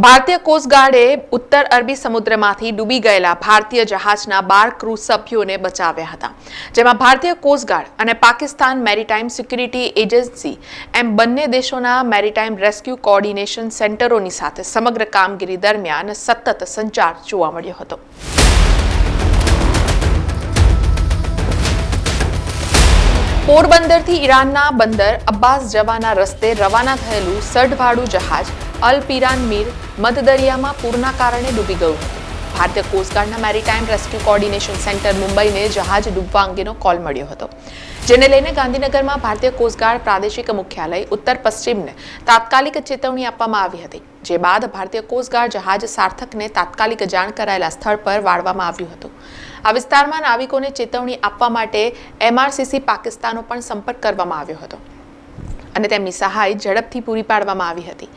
ભારતીય કોસ્ટગાર્ડે ઉત્તર અરબી સમુદ્રમાંથી ડૂબી ગયેલા ભારતીય જહાજના 12 ક્રૂ સભ્યોને બચાવ્યા હતા, જેમાં ભારતીય કોસ્ટગાર્ડ અને પાકિસ્તાન મેરીટાઈમ સિક્યુરિટી એજન્સી એમ બંને દેશોના મેરીટાઈમ રેસ્ક્યુ કોઓર્ડિનેશન સેન્ટરોની સાથે સમગ્ર કામગીરી દરમિયાન સતત સંચાર જોવા મળ્યો હતો. પોરબંદરથી ઈરાનના બંદર અબ્બાસ જવાના રસ્તે રવાના થયેલું સઢવાળું જહાજ અલ પિરાન મીર મધદરિયામાં પૂરના કારણે ડૂબી ગયું હતું. ભારતીય કોસ્ટગાર્ડના મેરીટાઈમ રેસ્ક્યુ કોઓર્ડિનેશન સેન્ટર મુંબઈને જહાજ ડૂબવા અંગેનો કોલ મળ્યો હતો, જેને લઈને ગાંધીનગરમાં ભારતીય કોસ્ટગાર્ડ પ્રાદેશિક મુખ્યાલય ઉત્તર પશ્ચિમને તાત્કાલિક ચેતવણી આપવામાં આવી હતી. જે બાદ ભારતીય કોસ્ટગાર્ડ જહાજ સાર્થકને તાત્કાલિક જાણ કરાયેલા સ્થળ પર વાળવામાં આવ્યું હતું. આ વિસ્તારમાં નાવિકોને ચેતવણી આપવા માટે MRCC પાકિસ્તાનનો પણ સંપર્ક કરવામાં આવ્યો હતો અને તેમની સહાય ઝડપથી પૂરી પાડવામાં આવી હતી.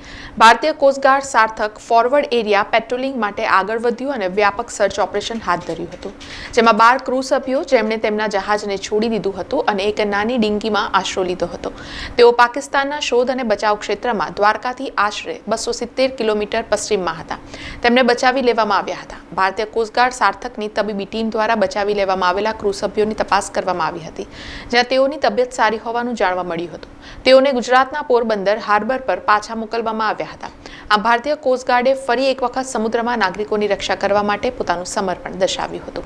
ભારતીય કોસ્ટગાર્ડ સાર્થક ફોરવર્ડ એરિયા પેટ્રોલિંગ માટે આગળ વધ્યું અને વ્યાપક સર્ચ ઓપરેશન હાથ ધર્યું હતું, જેમાં 12 ક્રૂ સભ્યો જેમણે તેમના જહાજને છોડી દીધું હતું અને એક નાની ડિંગીમાં આશરો લીધો હતો. તેઓ પાકિસ્તાનના શોધ અને બચાવ ક્ષેત્રમાં દ્વારકાથી આશરે 270 કિલોમીટર પશ્ચિમમાં હતા. તેમને બચાવી લેવામાં આવ્યા હતા. ભારતીય કોસ્ટગાર્ડ સાર્થકની તબીબી ટીમ દ્વારા બચાવી લેવામાં આવેલા ક્રૂ સભ્યોની તપાસ કરવામાં આવી હતી, જ્યાં તેઓની તબિયત સારી હોવાનું જાણવા મળ્યું હતું. તેઓને ગુજરાતના પોરબંદર હાર્બર પર પાછા મોકલવામાં આવ્યા હતા. આ ભારતીય કોસ્ટગાર્ડે ફરી એક વખત સમુદ્રમાં નાગરિકોની રક્ષા કરવા માટે પોતાનું સમર્પણ દર્શાવ્યું હતું.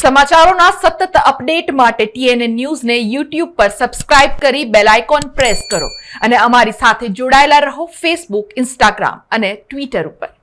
સમાચારોના સતત અપડેટ માટે TNN ન્યૂઝને YouTube પર સબસ્ક્રાઇબ કરી બેલ આઇકોન પ્રેસ કરો અને અમારી સાથે જોડાયેલા રહો Facebook, Instagram અને Twitter ઉપર.